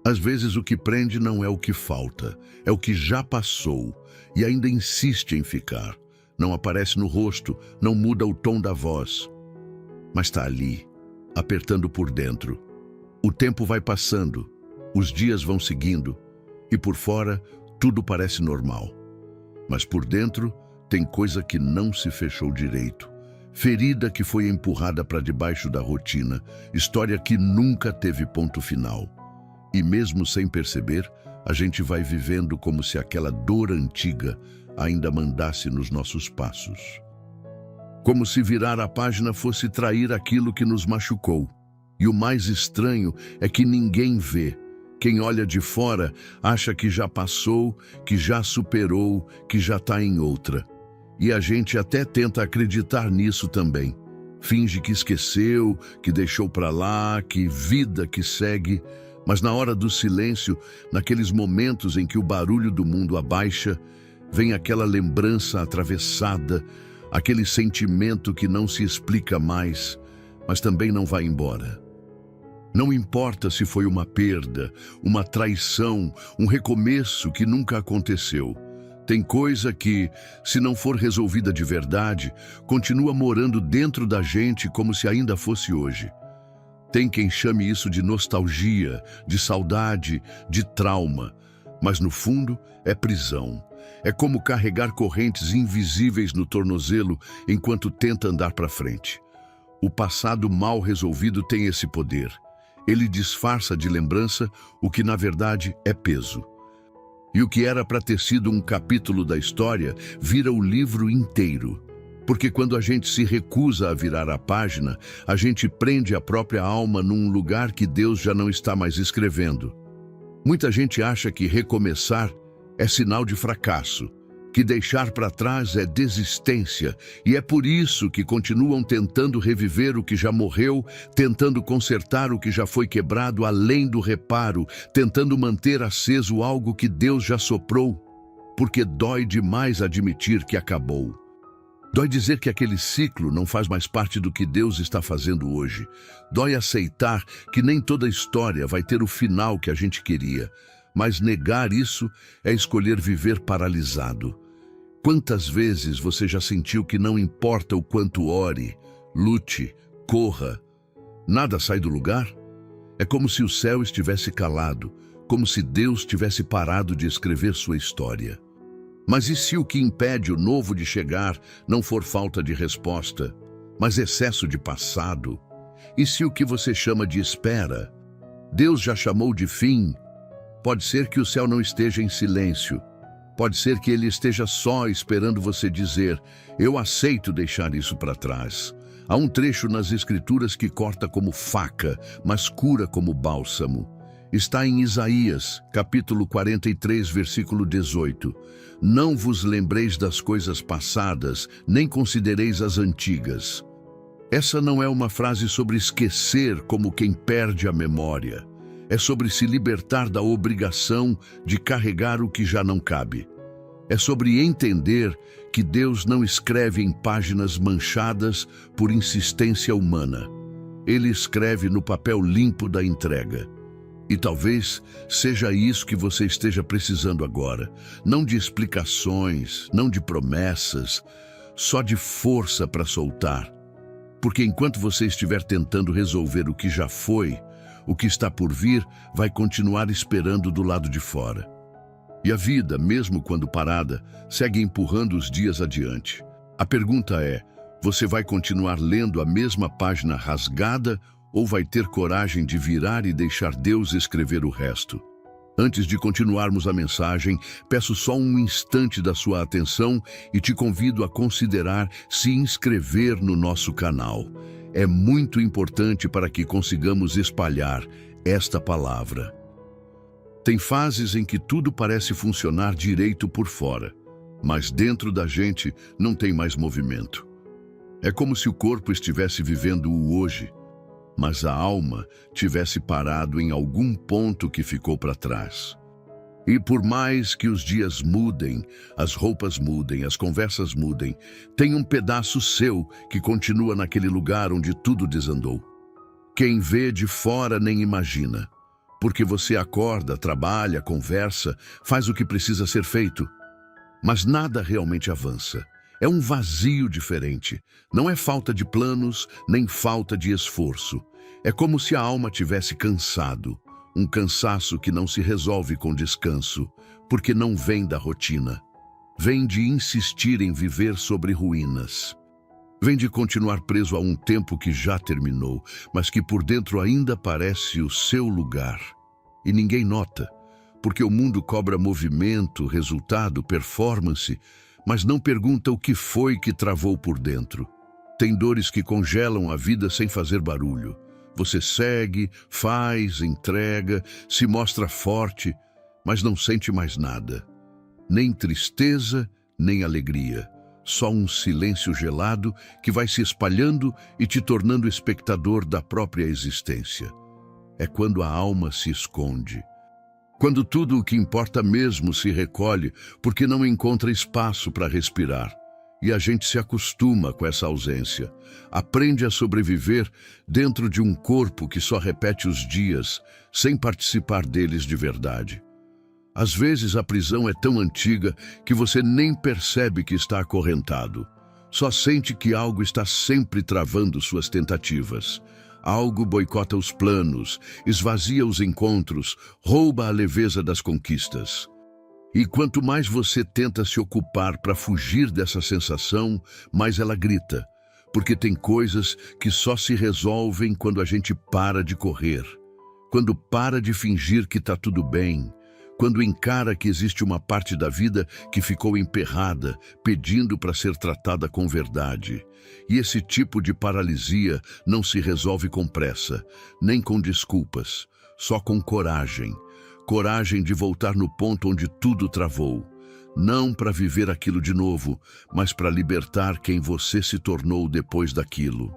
Às vezes o que prende não é o que falta, é o que já passou e ainda insiste em ficar. Não aparece no rosto, não muda o tom da voz, mas está ali, apertando por dentro. O tempo vai passando, os dias vão seguindo e por fora tudo parece normal. Mas por dentro tem coisa que não se fechou direito. Ferida que foi empurrada para debaixo da rotina, história que nunca teve ponto final. E mesmo sem perceber, a gente vai vivendo como se aquela dor antiga ainda mandasse nos nossos passos. Como se virar a página fosse trair aquilo que nos machucou. E o mais estranho é que ninguém vê. Quem olha de fora acha que já passou, que já superou, que já está em outra. E a gente até tenta acreditar nisso também. Finge que esqueceu, que deixou para lá, que vida que segue. Mas na hora do silêncio, naqueles momentos em que o barulho do mundo abaixa, vem aquela lembrança atravessada, aquele sentimento que não se explica mais, mas também não vai embora. Não importa se foi uma perda, uma traição, um recomeço que nunca aconteceu. Tem coisa que, se não for resolvida de verdade, continua morando dentro da gente como se ainda fosse hoje. Tem quem chame isso de nostalgia, de saudade, de trauma, mas no fundo é prisão. É como carregar correntes invisíveis no tornozelo enquanto tenta andar para frente. O passado mal resolvido tem esse poder. Ele disfarça de lembrança o que na verdade é peso. E o que era para ter sido um capítulo da história vira o livro inteiro. Porque quando a gente se recusa a virar a página, a gente prende a própria alma num lugar que Deus já não está mais escrevendo. Muita gente acha que recomeçar é sinal de fracasso, que deixar para trás é desistência, e é por isso que continuam tentando reviver o que já morreu, tentando consertar o que já foi quebrado além do reparo, tentando manter aceso algo que Deus já soprou, porque dói demais admitir que acabou. Dói dizer que aquele ciclo não faz mais parte do que Deus está fazendo hoje. Dói aceitar que nem toda história vai ter o final que a gente queria. Mas negar isso é escolher viver paralisado. Quantas vezes você já sentiu que não importa o quanto ore, lute, corra, nada sai do lugar? É como se o céu estivesse calado, como se Deus tivesse parado de escrever sua história. Mas e se o que impede o novo de chegar não for falta de resposta, mas excesso de passado? E se o que você chama de espera, Deus já chamou de fim? Pode ser que o céu não esteja em silêncio. Pode ser que ele esteja só esperando você dizer: eu aceito deixar isso para trás. Há um trecho nas Escrituras que corta como faca, mas cura como bálsamo. Está em Isaías, capítulo 43, versículo 18. Não vos lembreis das coisas passadas, nem considereis as antigas. Essa não é uma frase sobre esquecer como quem perde a memória. É sobre se libertar da obrigação de carregar o que já não cabe. É sobre entender que Deus não escreve em páginas manchadas por insistência humana. Ele escreve no papel limpo da entrega. E talvez seja isso que você esteja precisando agora. Não de explicações, não de promessas, só de força para soltar. Porque enquanto você estiver tentando resolver o que já foi, o que está por vir vai continuar esperando do lado de fora. E a vida, mesmo quando parada, segue empurrando os dias adiante. A pergunta é: você vai continuar lendo a mesma página rasgada ou vai ter coragem de virar e deixar Deus escrever o resto? Antes de continuarmos a mensagem, peço só um instante da sua atenção e te convido a considerar se inscrever no nosso canal. É muito importante para que consigamos espalhar esta palavra. Tem fases em que tudo parece funcionar direito por fora, mas dentro da gente não tem mais movimento. É como se o corpo estivesse vivendo o hoje, mas a alma tivesse parado em algum ponto que ficou para trás. E por mais que os dias mudem, as roupas mudem, as conversas mudem, tem um pedaço seu que continua naquele lugar onde tudo desandou. Quem vê de fora nem imagina, porque você acorda, trabalha, conversa, faz o que precisa ser feito. Mas nada realmente avança. É um vazio diferente. Não é falta de planos, nem falta de esforço. É como se a alma tivesse cansado. Um cansaço que não se resolve com descanso, porque não vem da rotina. Vem de insistir em viver sobre ruínas. Vem de continuar preso a um tempo que já terminou, mas que por dentro ainda parece o seu lugar. E ninguém nota, porque o mundo cobra movimento, resultado, performance, mas não pergunta o que foi que travou por dentro. Tem dores que congelam a vida sem fazer barulho. Você segue, faz, entrega, se mostra forte, mas não sente mais nada. Nem tristeza, nem alegria. Só um silêncio gelado que vai se espalhando e te tornando espectador da própria existência. É quando a alma se esconde. Quando tudo o que importa mesmo se recolhe porque não encontra espaço para respirar. E a gente se acostuma com essa ausência. Aprende a sobreviver dentro de um corpo que só repete os dias, sem participar deles de verdade. Às vezes a prisão é tão antiga que você nem percebe que está acorrentado. Só sente que algo está sempre travando suas tentativas. Algo boicota os planos, esvazia os encontros, rouba a leveza das conquistas. E quanto mais você tenta se ocupar para fugir dessa sensação, mais ela grita. Porque tem coisas que só se resolvem quando a gente para de correr. Quando para de fingir que está tudo bem. Quando encara que existe uma parte da vida que ficou emperrada, pedindo para ser tratada com verdade. E esse tipo de paralisia não se resolve com pressa, nem com desculpas, só com coragem. Coragem de voltar no ponto onde tudo travou. Não para viver aquilo de novo, mas para libertar quem você se tornou depois daquilo.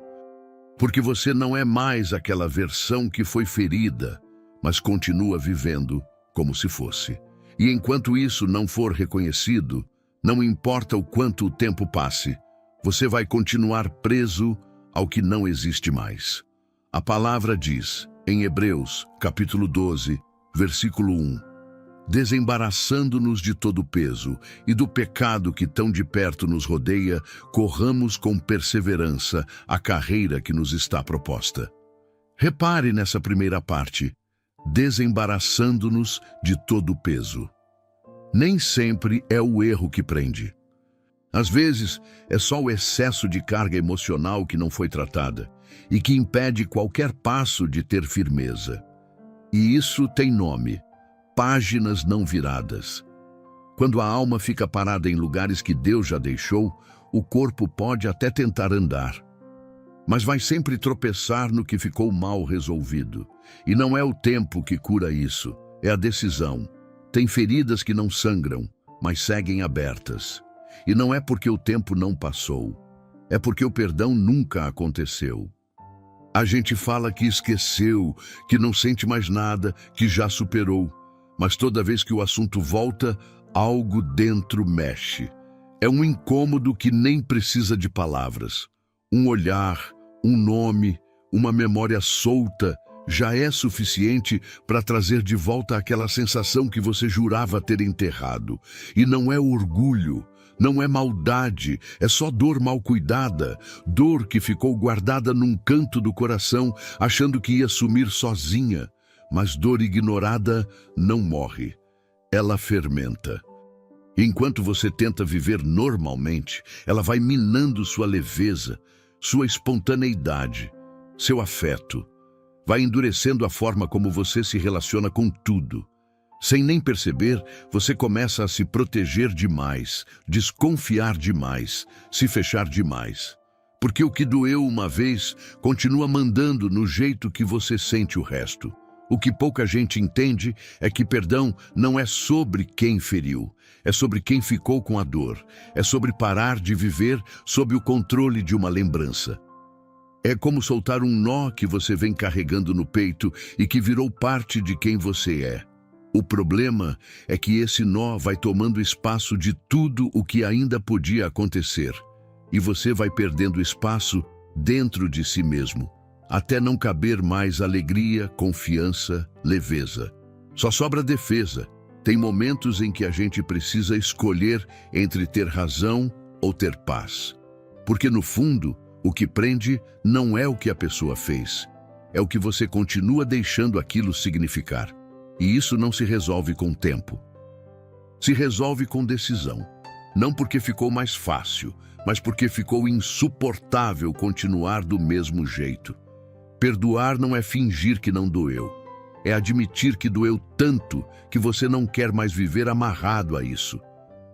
Porque você não é mais aquela versão que foi ferida, mas continua vivendo como se fosse. E enquanto isso não for reconhecido, não importa o quanto o tempo passe, você vai continuar preso ao que não existe mais. A palavra diz, em Hebreus, capítulo 12, versículo 1, desembaraçando-nos de todo o peso e do pecado que tão de perto nos rodeia, corramos com perseverança a carreira que nos está proposta. Repare nessa primeira parte, desembaraçando-nos de todo o peso. Nem sempre é o erro que prende. Às vezes, é só o excesso de carga emocional que não foi tratada e que impede qualquer passo de ter firmeza. E isso tem nome: páginas não viradas. Quando a alma fica parada em lugares que Deus já deixou, o corpo pode até tentar andar, mas vai sempre tropeçar no que ficou mal resolvido. E não é o tempo que cura isso, é a decisão. Tem feridas que não sangram, mas seguem abertas. E não é porque o tempo não passou, é porque o perdão nunca aconteceu. A gente fala que esqueceu, que não sente mais nada, que já superou. Mas toda vez que o assunto volta, algo dentro mexe. É um incômodo que nem precisa de palavras. Um olhar, um nome, uma memória solta já é suficiente para trazer de volta aquela sensação que você jurava ter enterrado. E não é orgulho, não é maldade, é só dor mal cuidada, dor que ficou guardada num canto do coração, achando que ia sumir sozinha. Mas dor ignorada não morre, ela fermenta. Enquanto você tenta viver normalmente, ela vai minando sua leveza, sua espontaneidade, seu afeto. Vai endurecendo a forma como você se relaciona com tudo. Sem nem perceber, você começa a se proteger demais, desconfiar demais, se fechar demais. Porque o que doeu uma vez continua mandando no jeito que você sente o resto. O que pouca gente entende é que perdão não é sobre quem feriu, é sobre quem ficou com a dor, é sobre parar de viver sob o controle de uma lembrança. É como soltar um nó que você vem carregando no peito e que virou parte de quem você é. O problema é que esse nó vai tomando espaço de tudo o que ainda podia acontecer, e você vai perdendo espaço dentro de si mesmo. até não caber mais alegria, confiança, leveza. Só sobra defesa. Tem momentos em que a gente precisa escolher entre ter razão ou ter paz. Porque no fundo, o que prende não é o que a pessoa fez, é o que você continua deixando aquilo significar. E isso não se resolve com tempo. Se resolve com decisão. Não porque ficou mais fácil, mas porque ficou insuportável continuar do mesmo jeito. Perdoar não é fingir que não doeu. É admitir que doeu tanto que você não quer mais viver amarrado a isso.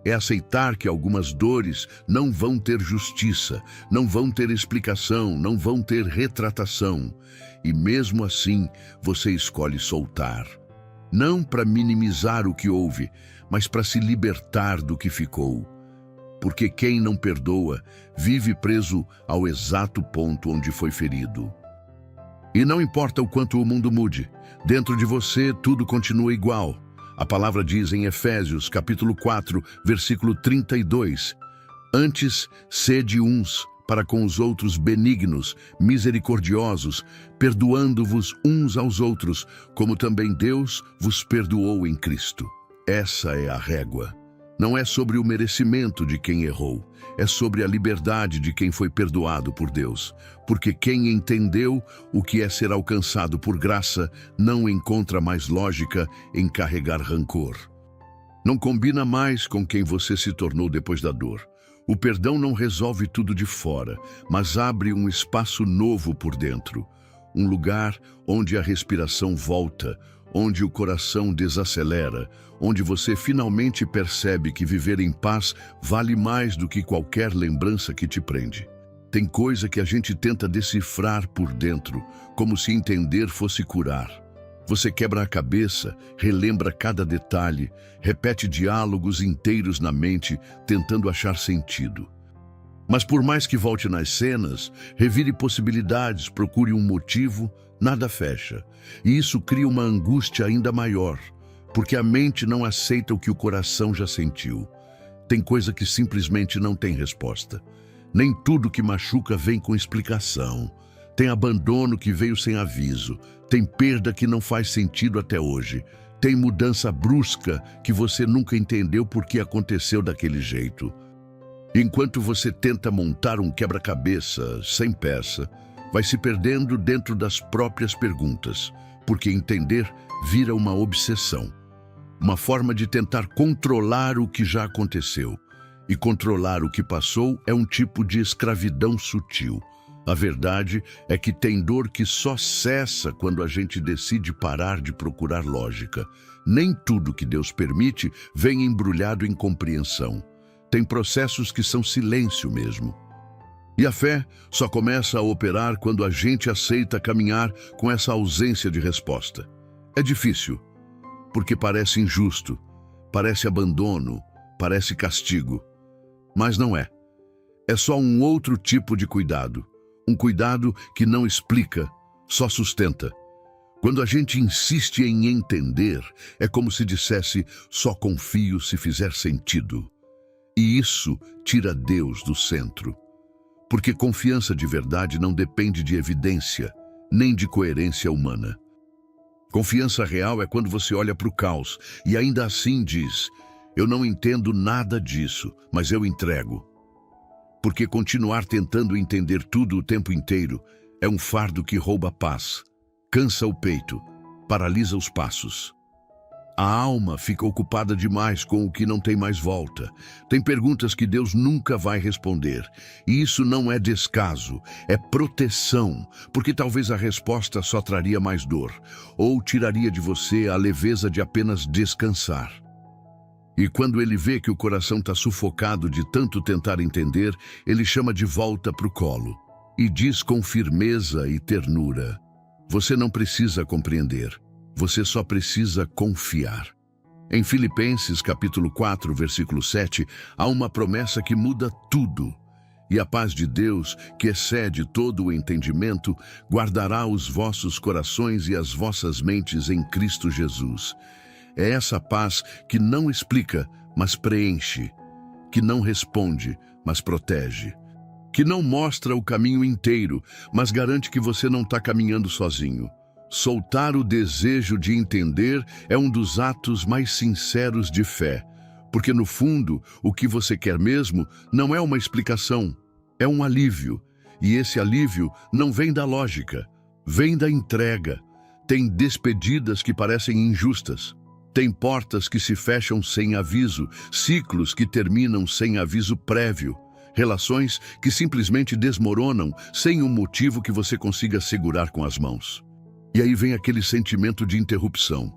É aceitar que algumas dores não vão ter justiça, não vão ter explicação, não vão ter retratação. E mesmo assim, você escolhe soltar. Não para minimizar o que houve, mas para se libertar do que ficou. Porque quem não perdoa vive preso ao exato ponto onde foi ferido. E não importa o quanto o mundo mude, dentro de você tudo continua igual. A palavra diz em Efésios, capítulo 4, versículo 32, Antes, sede uns para com os outros benignos, misericordiosos, perdoando-vos uns aos outros, como também Deus vos perdoou em Cristo. Essa é a régua. Não é sobre o merecimento de quem errou, é sobre a liberdade de quem foi perdoado por Deus. Porque quem entendeu o que é ser alcançado por graça não encontra mais lógica em carregar rancor. Não combina mais com quem você se tornou depois da dor. O perdão não resolve tudo de fora, mas abre um espaço novo por dentro. Um lugar onde a respiração volta, onde o coração desacelera, onde você finalmente percebe que viver em paz vale mais do que qualquer lembrança que te prende. Tem coisa que a gente tenta decifrar por dentro, como se entender fosse curar. Você quebra a cabeça, relembra cada detalhe, repete diálogos inteiros na mente, tentando achar sentido. Mas por mais que volte nas cenas, revire possibilidades, procure um motivo, nada fecha. E isso cria uma angústia ainda maior, porque a mente não aceita o que o coração já sentiu. Tem coisa que simplesmente não tem resposta. Nem tudo que machuca vem com explicação. Tem abandono que veio sem aviso. Tem perda que não faz sentido até hoje. Tem mudança brusca que você nunca entendeu por que aconteceu daquele jeito. Enquanto você tenta montar um quebra-cabeça sem peça, vai se perdendo dentro das próprias perguntas, porque entender vira uma obsessão. Uma forma de tentar controlar o que já aconteceu. E controlar o que passou é um tipo de escravidão sutil. A verdade é que tem dor que só cessa quando a gente decide parar de procurar lógica. Nem tudo que Deus permite vem embrulhado em compreensão. Tem processos que são silêncio mesmo. E a fé só começa a operar quando a gente aceita caminhar com essa ausência de resposta. É difícil, porque parece injusto, parece abandono, parece castigo. Mas não é. É só um outro tipo de cuidado. Um cuidado que não explica, só sustenta. Quando a gente insiste em entender, é como se dissesse, só confio se fizer sentido. E isso tira Deus do centro. Porque confiança de verdade não depende de evidência, nem de coerência humana. Confiança real é quando você olha para o caos e ainda assim diz, eu não entendo nada disso, mas eu entrego. Porque continuar tentando entender tudo o tempo inteiro é um fardo que rouba a paz, cansa o peito, paralisa os passos. A alma fica ocupada demais com o que não tem mais volta. Tem perguntas que Deus nunca vai responder. E isso não é descaso, é proteção, porque talvez a resposta só traria mais dor, ou tiraria de você a leveza de apenas descansar. E quando ele vê que o coração está sufocado de tanto tentar entender, ele chama de volta para o colo e diz com firmeza e ternura, você não precisa compreender, você só precisa confiar. Em Filipenses capítulo 4, versículo 7, há uma promessa que muda tudo. E a paz de Deus, que excede todo o entendimento, guardará os vossos corações e as vossas mentes em Cristo Jesus. É essa paz que não explica, mas preenche, que não responde, mas protege. que não mostra o caminho inteiro, mas garante que você não está caminhando sozinho. Soltar o desejo de entender é um dos atos mais sinceros de fé, porque no fundo, o que você quer mesmo não é uma explicação, é um alívio. E esse alívio não vem da lógica, vem da entrega. Tem despedidas que parecem injustas, tem portas que se fecham sem aviso, ciclos que terminam sem aviso prévio, relações que simplesmente desmoronam sem um motivo que você consiga segurar com as mãos. E aí vem aquele sentimento de interrupção,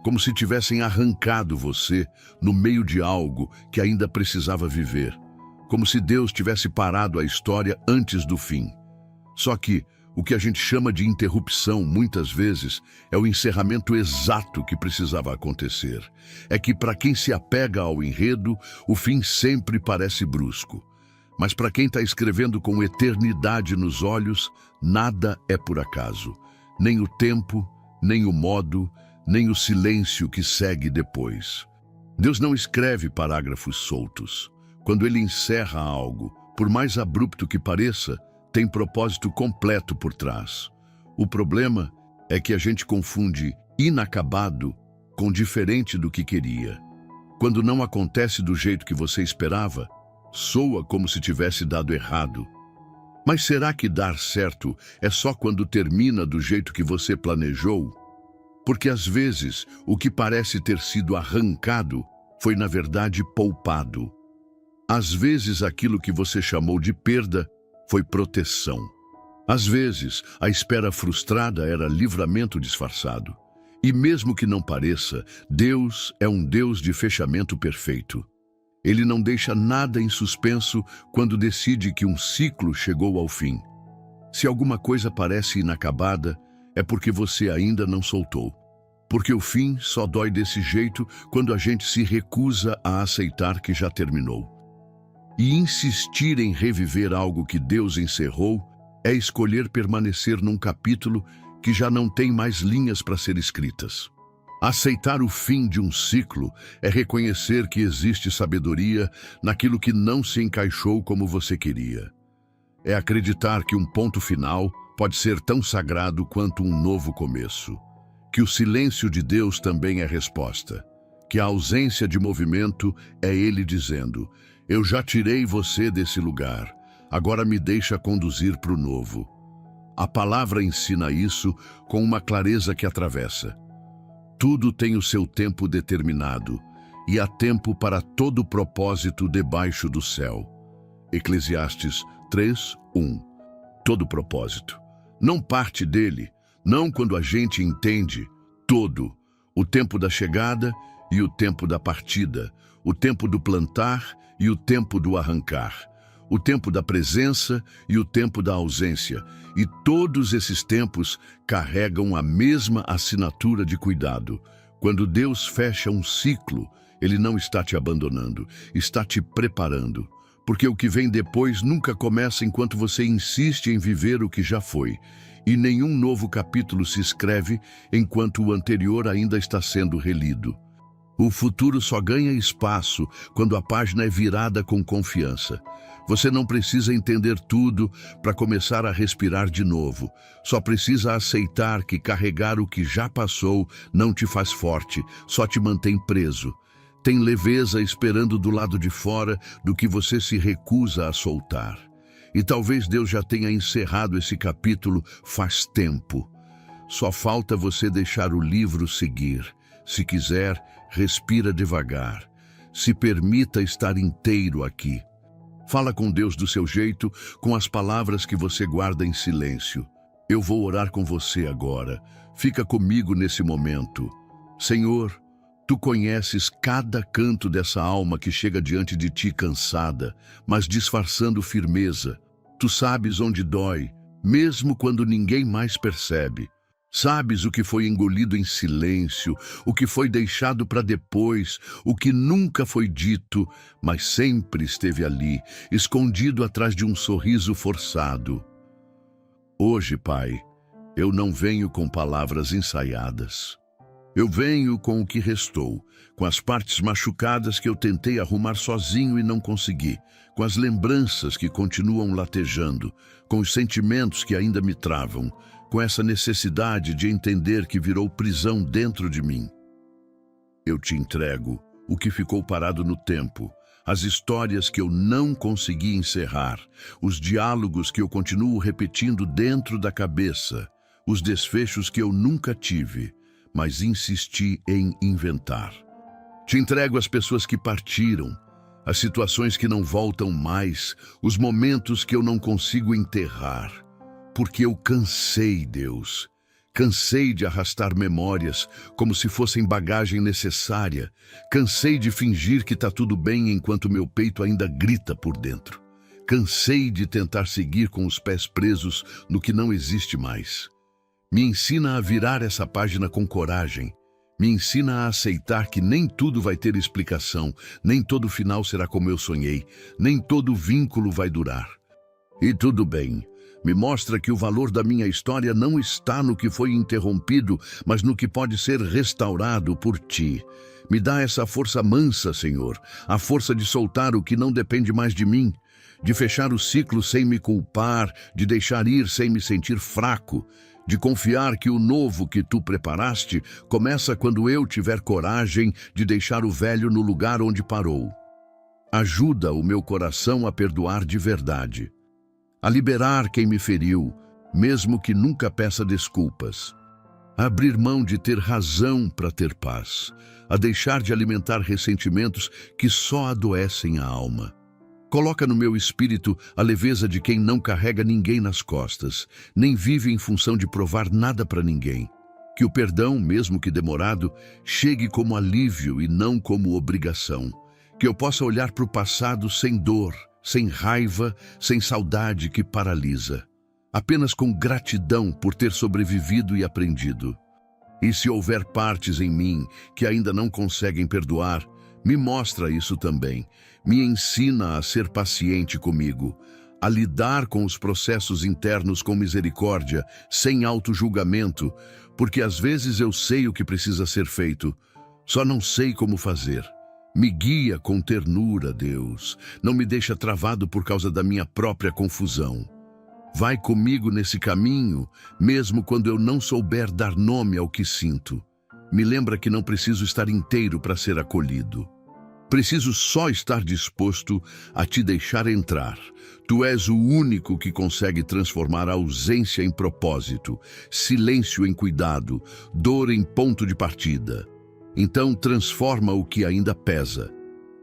como se tivessem arrancado você no meio de algo que ainda precisava viver, como se Deus tivesse parado a história antes do fim. Só que o que a gente chama de interrupção, muitas vezes, é o encerramento exato que precisava acontecer. É que para quem se apega ao enredo, o fim sempre parece brusco. Mas para quem está escrevendo com eternidade nos olhos, nada é por acaso. Nem o tempo, nem o modo, nem o silêncio que segue depois. Deus não escreve parágrafos soltos. Quando Ele encerra algo, por mais abrupto que pareça, tem propósito completo por trás. O problema é que a gente confunde inacabado com diferente do que queria. Quando não acontece do jeito que você esperava, soa como se tivesse dado errado. Mas será que dar certo é só quando termina do jeito que você planejou? Porque às vezes o que parece ter sido arrancado foi na verdade poupado. Às vezes aquilo que você chamou de perda foi proteção. Às vezes, a espera frustrada era livramento disfarçado. E mesmo que não pareça, Deus é um Deus de fechamento perfeito. Ele não deixa nada em suspenso quando decide que um ciclo chegou ao fim. Se alguma coisa parece inacabada, é porque você ainda não soltou. Porque o fim só dói desse jeito quando a gente se recusa a aceitar que já terminou. E insistir em reviver algo que Deus encerrou é escolher permanecer num capítulo que já não tem mais linhas para ser escritas. Aceitar o fim de um ciclo é reconhecer que existe sabedoria naquilo que não se encaixou como você queria. É acreditar que um ponto final pode ser tão sagrado quanto um novo começo. Que o silêncio de Deus também é resposta. Que a ausência de movimento é Ele dizendo: eu já tirei você desse lugar, agora me deixa conduzir para o novo. A palavra ensina isso com uma clareza que atravessa. Tudo tem o seu tempo determinado, e há tempo para todo propósito debaixo do céu. Eclesiastes 3:1. Todo propósito. Não parte dele, não quando a gente entende todo. O tempo da chegada e o tempo da partida, o tempo do plantar e o tempo do arrancar, o tempo da presença e o tempo da ausência, e todos esses tempos carregam a mesma assinatura de cuidado. Quando Deus fecha um ciclo, Ele não está te abandonando, está te preparando, porque o que vem depois nunca começa enquanto você insiste em viver o que já foi, e nenhum novo capítulo se escreve enquanto o anterior ainda está sendo relido. O futuro só ganha espaço quando a página é virada com confiança. Você não precisa entender tudo para começar a respirar de novo. Só precisa aceitar que carregar o que já passou não te faz forte, só te mantém preso. Tem leveza esperando do lado de fora do que você se recusa a soltar. E talvez Deus já tenha encerrado esse capítulo faz tempo. Só falta você deixar o livro seguir. Se quiser, respira devagar. Se permita estar inteiro aqui. Fala com Deus do seu jeito, com as palavras que você guarda em silêncio. Eu vou orar com você agora. Fica comigo nesse momento. Senhor, Tu conheces cada canto dessa alma que chega diante de Ti cansada, mas disfarçando firmeza. Tu sabes onde dói, mesmo quando ninguém mais percebe. Sabes o que foi engolido em silêncio, o que foi deixado para depois, o que nunca foi dito, mas sempre esteve ali, escondido atrás de um sorriso forçado. Hoje, Pai, eu não venho com palavras ensaiadas. Eu venho com o que restou, com as partes machucadas que eu tentei arrumar sozinho e não consegui, com as lembranças que continuam latejando, com os sentimentos que ainda me travam, com essa necessidade de entender que virou prisão dentro de mim. Eu te entrego o que ficou parado no tempo, as histórias que eu não consegui encerrar, os diálogos que eu continuo repetindo dentro da cabeça, os desfechos que eu nunca tive, mas insisti em inventar. Te entrego as pessoas que partiram, as situações que não voltam mais, os momentos que eu não consigo enterrar, porque eu cansei, Deus. Cansei de arrastar memórias como se fossem bagagem necessária. Cansei de fingir que está tudo bem enquanto meu peito ainda grita por dentro. Cansei de tentar seguir com os pés presos no que não existe mais. Me ensina a virar essa página com coragem. Me ensina a aceitar que nem tudo vai ter explicação, nem todo final será como eu sonhei, nem todo vínculo vai durar. E tudo bem. Me mostra que o valor da minha história não está no que foi interrompido, mas no que pode ser restaurado por Ti. Me dá essa força mansa, Senhor, a força de soltar o que não depende mais de mim, de fechar o ciclo sem me culpar, de deixar ir sem me sentir fraco, de confiar que o novo que Tu preparaste começa quando eu tiver coragem de deixar o velho no lugar onde parou. Ajuda o meu coração a perdoar de verdade, a liberar quem me feriu, mesmo que nunca peça desculpas, a abrir mão de ter razão para ter paz, a deixar de alimentar ressentimentos que só adoecem a alma. Coloca no meu espírito a leveza de quem não carrega ninguém nas costas, nem vive em função de provar nada para ninguém. Que o perdão, mesmo que demorado, chegue como alívio e não como obrigação. Que eu possa olhar para o passado sem dor, sem raiva, sem saudade que paralisa, apenas com gratidão por ter sobrevivido e aprendido. E se houver partes em mim que ainda não conseguem perdoar, me mostra isso também. Me ensina a ser paciente comigo, a lidar com os processos internos com misericórdia, sem autojulgamento, porque às vezes eu sei o que precisa ser feito, só não sei como fazer. Me guia com ternura, Deus. Não me deixa travado por causa da minha própria confusão. Vai comigo nesse caminho, mesmo quando eu não souber dar nome ao que sinto. Me lembra que não preciso estar inteiro para ser acolhido. Preciso só estar disposto a Te deixar entrar. Tu és o único que consegue transformar a ausência em propósito, silêncio em cuidado, dor em ponto de partida. Então transforma o que ainda pesa.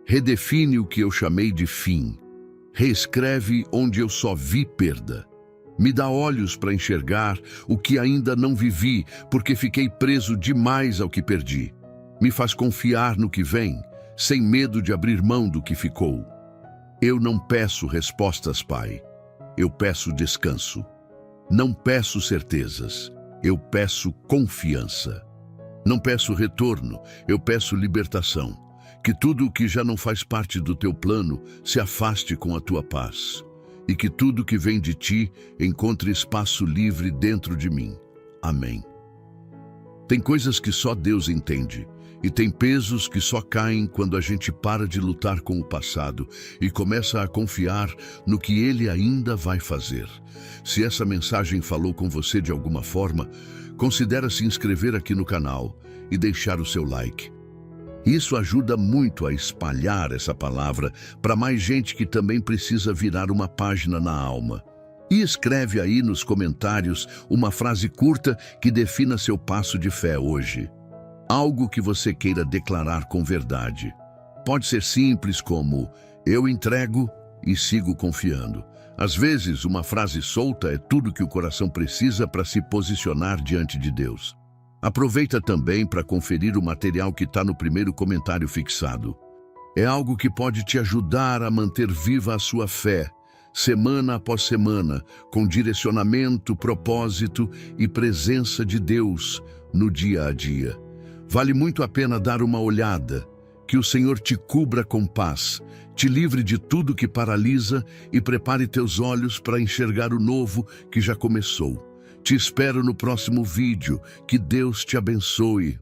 Redefine o que eu chamei de fim. Reescreve onde eu só vi perda. Me dá olhos para enxergar o que ainda não vivi, porque fiquei preso demais ao que perdi. Me faz confiar no que vem, sem medo de abrir mão do que ficou. Eu não peço respostas, Pai. Eu peço descanso. Não peço certezas. Eu peço confiança. Não peço retorno, eu peço libertação. Que tudo o que já não faz parte do Teu plano se afaste com a Tua paz. E que tudo que vem de Ti encontre espaço livre dentro de mim. Amém. Tem coisas que só Deus entende. E tem pesos que só caem quando a gente para de lutar com o passado e começa a confiar no que Ele ainda vai fazer. Se essa mensagem falou com você de alguma forma, considere se inscrever aqui no canal e deixar o seu like. Isso ajuda muito a espalhar essa palavra para mais gente que também precisa virar uma página na alma. E escreve aí nos comentários uma frase curta que defina seu passo de fé hoje. Algo que você queira declarar com verdade. Pode ser simples como, eu entrego e sigo confiando. Às vezes, uma frase solta é tudo que o coração precisa para se posicionar diante de Deus. Aproveita também para conferir o material que está no primeiro comentário fixado. É algo que pode te ajudar a manter viva a sua fé, semana após semana, com direcionamento, propósito e presença de Deus no dia a dia. Vale muito a pena dar uma olhada. Que o Senhor te cubra com paz, te livre de tudo que paralisa e prepare teus olhos para enxergar o novo que já começou. Te espero no próximo vídeo. Que Deus te abençoe.